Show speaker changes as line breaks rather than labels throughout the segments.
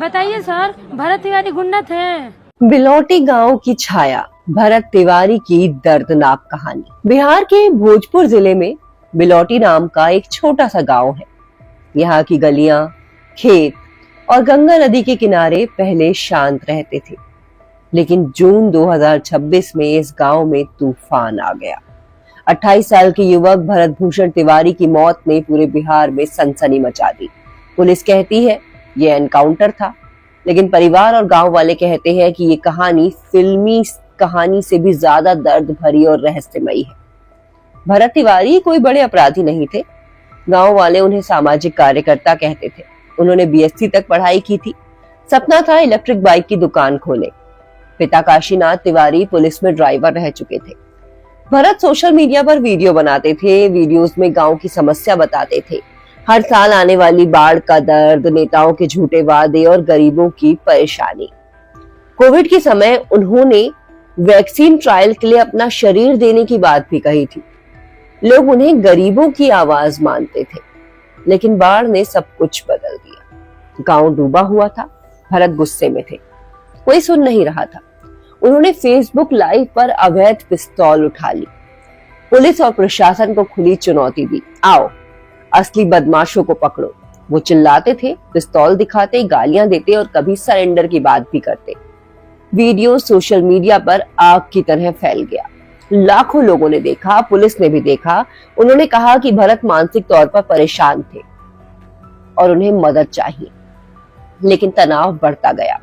बताइए सर, भरत तिवारी गुंडा थे।
बिलौटी गांव की छाया, भरत तिवारी की दर्दनाक कहानी। बिहार के भोजपुर जिले में बिलौटी नाम का एक छोटा सा गांव है। यहाँ की गलियां, खेत और गंगा नदी के किनारे पहले शांत रहते थे, लेकिन जून 2026 में इस गांव में तूफान आ गया। 28 साल के युवक भरत भूषण तिवारी की मौत ने पूरे बिहार में सनसनी मचा दी। पुलिस कहती है ये एनकाउंटर था, लेकिन परिवार और गांव वाले कहते हैं कि ये कहानी फिल्मी कहानी से भी ज्यादा दर्द भरी और रहस्यमयी है। भरत तिवारी कोई बड़े अपराधी नहीं थे। गांव वाले उन्हें सामाजिक कार्यकर्ता कहते थे। उन्होंने बीएससी तक पढ़ाई की थी। सपना था इलेक्ट्रिक बाइक की दुकान खोले। पिता काशीनाथ तिवारी पुलिस में ड्राइवर रह चुके थे। भरत सोशल मीडिया पर वीडियो बनाते थे। वीडियोस में गांव की समस्या बताते थे, हर साल आने वाली बाढ़ का दर्द, नेताओं के झूठे वादे और गरीबों की परेशानी। कोविड के समय उन्होंने वैक्सीन ट्रायल के लिए अपना शरीर देने की बात भी कही थी। लोग उन्हें गरीबों की आवाज मानते थे, लेकिन बाढ़ ने सब कुछ बदल दिया। गांव डूबा हुआ था। भरत गुस्से में थे, कोई सुन नहीं रहा था। उन्होंने फेसबुक लाइव पर अवैध पिस्तौल उठा ली। पुलिस और प्रशासन को खुली चुनौती दी, आओ असली बदमाशों को पकड़ो। वो चिल्लाते थे, पिस्तौल दिखाते, गालियां देते और कभी सरेंडर की बात भी करते। वीडियो सोशल मीडिया पर आग की तरह फैल गया। लाखों लोगों ने देखा, पुलिस ने भी देखा। उन्होंने कहा कि भरत मानसिक तौर पर परेशान थे और उन्हें मदद चाहिए, लेकिन तनाव बढ़ता गया।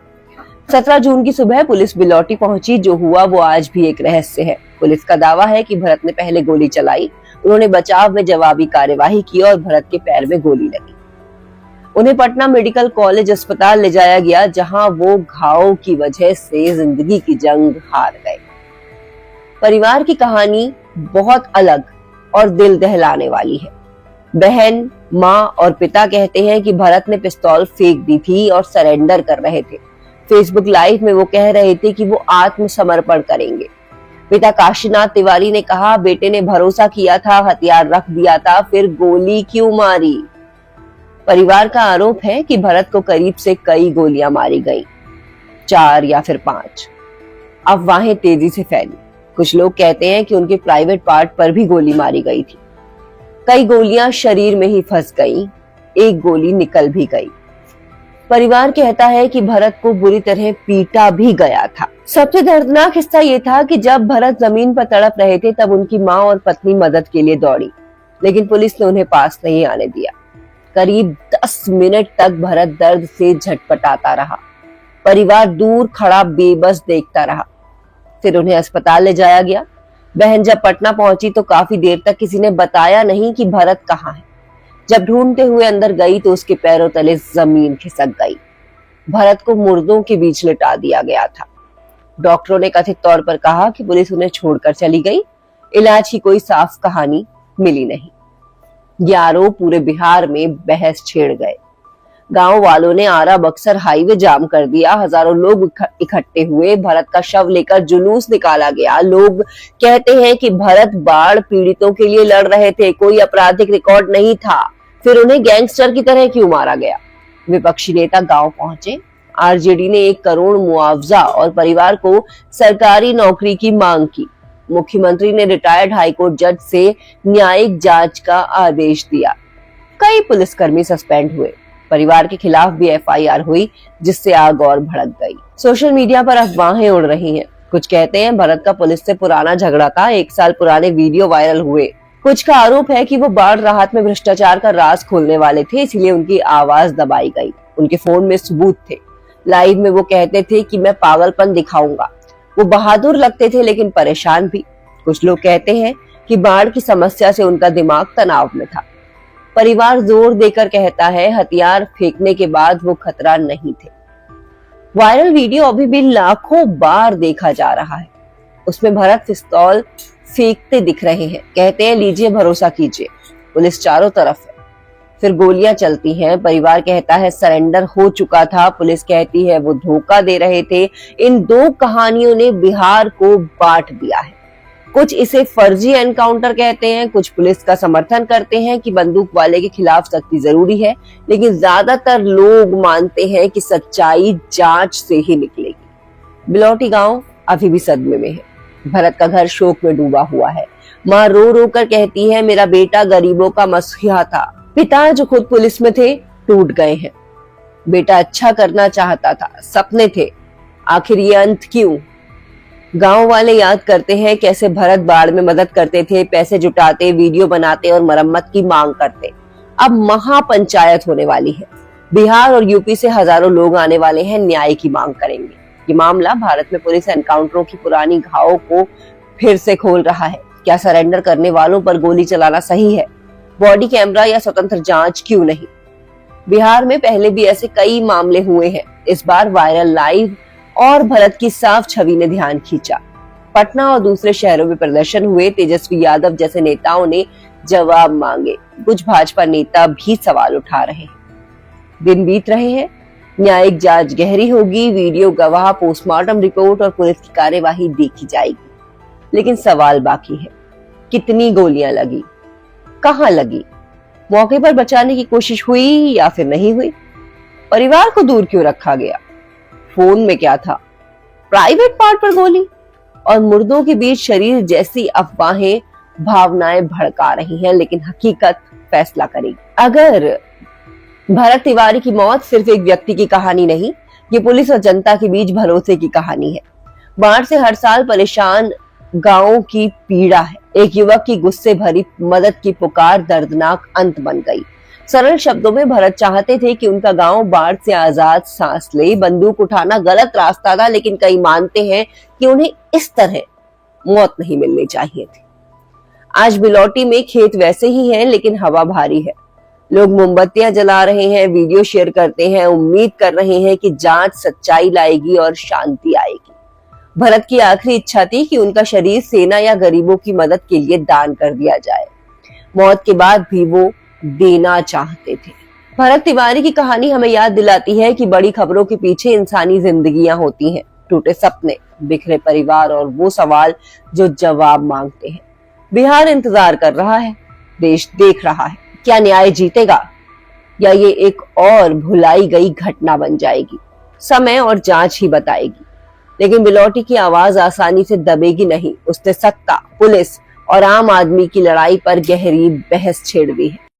17 जून की सुबह पुलिस बिलौटी पहुंची। जो हुआ वो आज भी एक रहस्य है। पुलिस का दावा है कि भरत ने पहले गोली चलाई, उन्होंने बचाव में जवाबी कार्यवाही की और भरत के पैर में गोली लगी। उन्हें पटना मेडिकल कॉलेज अस्पताल ले जाया गया, जहां वो घाव की वजह से जिंदगी की जंग हार गए। परिवार की कहानी बहुत अलग और दिल दहलाने वाली है। बहन, माँ और पिता कहते हैं कि भरत ने पिस्तौल फेंक दी थी और सरेंडर कर रहे थे। फेसबुक लाइव में वो कह रहे थे कि वो आत्मसमर्पण करेंगे। पिता काशीनाथ तिवारी ने कहा, बेटे ने भरोसा किया था, हथियार रख दिया था, फिर गोली क्यों मारी? परिवार का आरोप है कि भरत को करीब से कई गोलियां मारी गई, 4 या फिर 5। अफवाहें तेजी से फैली। कुछ लोग कहते हैं कि उनके प्राइवेट पार्ट पर भी गोली मारी गई थी। कई गोलियां शरीर में ही फंस गई, एक गोली निकल भी गई। परिवार कहता है कि भरत को बुरी तरह पीटा भी गया था। सबसे दर्दनाक हिस्सा ये था कि जब भरत जमीन पर तड़प रहे थे, तब उनकी माँ और पत्नी मदद के लिए दौड़ी, लेकिन पुलिस ने उन्हें पास नहीं आने दिया। करीब 10 मिनट तक भरत दर्द से झटपटाता रहा। परिवार दूर खड़ा बेबस देखता रहा। फिर उन्हें अस्पताल ले जाया गया। बहन जब पटना पहुंची तो काफी देर तक किसी ने बताया नहीं कि भरत कहाँ है। जब ढूंढते हुए अंदर गई तो उसके पैरों तले जमीन खिसक गई। भरत को मुर्दों के बीच लिटा दिया गया था। डॉक्टरों ने कथित तौर पर कहा कि पुलिस उन्हें छोड़कर चली गई। इलाज की कोई साफ कहानी मिली नहीं। ये आरोप पूरे बिहार में बहस छेड़ गए। गांव वालों ने आरा बक्सर हाईवे जाम कर दिया। हजारों लोग इकट्ठे हुए। भरत का शव लेकर जुलूस निकाला गया। लोग कहते हैं कि भरत बाढ़ पीड़ितों के लिए लड़ रहे थे, कोई आपराधिक रिकॉर्ड नहीं था। फिर उन्हें गैंगस्टर की तरह क्यों मारा गया? विपक्षी नेता गांव पहुंचे। आरजेडी ने 1 करोड़ मुआवजा और परिवार को सरकारी नौकरी की मांग की। मुख्यमंत्री ने रिटायर्ड हाईकोर्ट जज से न्यायिक जांच का आदेश दिया। कई पुलिसकर्मी सस्पेंड हुए। परिवार के खिलाफ भी एफआईआर हुई, जिससे आग और भड़क गई। सोशल मीडिया पर अफवाहें उड़ रही हैं। कुछ कहते हैं भरत का पुलिस से पुराना झगड़ा था। 1 साल पुराने वीडियो वायरल हुए। कुछ का आरोप है कि वो बाढ़ राहत में भ्रष्टाचार का राज खोलने वाले थे, इसलिए उनकी आवाज दबाई गई। उनके फोन में सबूत थे। लाइव में वो कहते थे कि मैं पागलपन दिखाऊंगा। वो बहादुर लगते थे, लेकिन परेशान भी। कुछ लोग कहते हैं कि बाढ़ की समस्या से उनका दिमाग तनाव में था। परिवार जोर देकर कहता है हथियार फेंकने के बाद वो खतरा नहीं थे। वायरल वीडियो अभी भी लाखों बार देखा जा रहा है। उसमें भरत पिस्तौल फेंकते दिख रहे हैं। कहते हैं लीजिए, भरोसा कीजिए, पुलिस चारों तरफ है। फिर गोलियां चलती हैं। परिवार कहता है सरेंडर हो चुका था। पुलिस कहती है वो धोखा दे रहे थे। इन 2 कहानियों ने बिहार को बांट दिया है। कुछ इसे फर्जी एनकाउंटर कहते हैं, कुछ पुलिस का समर्थन करते हैं कि बंदूक वाले के खिलाफ सख्ती जरूरी है, लेकिन ज्यादातर लोग मानते हैं कि सच्चाई जांच से ही निकलेगी। बिलौटी गांव अभी भी सदमे में है। भरत का घर शोक में डूबा हुआ है। माँ रो रो कर कहती है, मेरा बेटा गरीबों का मसीहा था। पिता जो खुद पुलिस में थे टूट गए हैं। बेटा अच्छा करना चाहता था, सपने थे, आखिर ये अंत क्यों? गांव वाले याद करते हैं कैसे भरत बाढ़ में मदद करते थे, पैसे जुटाते, वीडियो बनाते और मरम्मत की मांग करते। अब महापंचायत होने वाली है। बिहार और यूपी से हजारों लोग आने वाले हैं, न्याय की मांग करेंगे। ये मामला भारत में पुलिस एनकाउंटरों की पुरानी घावों को फिर से खोल रहा है। क्या सरेंडर करने वालों पर गोली चलाना सही है? बॉडी कैमरा या स्वतंत्र जांच क्यों नहीं? बिहार में पहले भी ऐसे कई मामले हुए हैं। इस बार वायरल लाइव और भरत की साफ छवि ने ध्यान खींचा। पटना और दूसरे शहरों में प्रदर्शन हुए। तेजस्वी यादव जैसे नेताओं ने जवाब मांगे। कुछ भाजपा नेता भी सवाल उठा रहे हैं। दिन बीत रहे हैं, न्यायिक जांच गहरी होगी, वीडियो गवाह, पोस्टमार्टम रिपोर्ट और पुलिस की कार्यवाही देखी जाएगी। लेकिन सवाल बाकी है, कितनी गोलियां लगी, कहां लगी, मौके पर बचाने की कोशिश हुई या फिर नहीं हुई? परिवार को दूर क्यों रखा गया? फोन में क्या था? प्राइवेट पार्ट पर गोली? और मुर्दों के बीच शरीर जैसी अफवाहें भावनाएं भड़का रही हैं, लेकिन हकीकत फैसला करेगी। अगर भरत तिवारी की मौत सिर्फ एक व्यक्ति की कहानी नहीं, ये पुलिस और जनता के बीच भरोसे की कहानी है। बाढ़ से हर साल परेशान गांवों की पीड़ा है। एक युवक की गुस्से भरी मदद की पुकार दर्दनाक अंत बन गई। सरल शब्दों में भरत चाहते थे कि उनका गांव बाढ़ से आजाद सांस ले। बंदूक उठाना गलत रास्ता था, लेकिन कई मानते हैं कि उन्हें इस तरह मौत नहीं मिलनी चाहिए थी। आज बिलौटी में खेत वैसे ही हैं, लेकिन हवा भारी है। लोग मोमबत्तियां जला रहे हैं, वीडियो शेयर करते हैं, उम्मीद कर रहे हैं कि जांच सच्चाई लाएगी और शांति आएगी। भरत की आखिरी इच्छा थी कि उनका शरीर सेना या गरीबों की मदद के लिए दान कर दिया जाए। मौत के बाद भी वो देना चाहते थे। भरत तिवारी की कहानी हमें याद दिलाती है कि बड़ी खबरों के पीछे इंसानी जिंदगियां होती हैं, टूटे सपने, बिखरे परिवार और वो सवाल जो जवाब मांगते हैं। बिहार इंतजार कर रहा है, देश देख रहा है। क्या न्याय जीतेगा या ये एक और भुलाई गई घटना बन जाएगी? समय और जांच ही बताएगी। लेकिन बिलौटी की आवाज आसानी से दबेगी नहीं। उसने सत्ता, पुलिस और आम आदमी की लड़ाई पर गहरी बहस छेड़ दी है।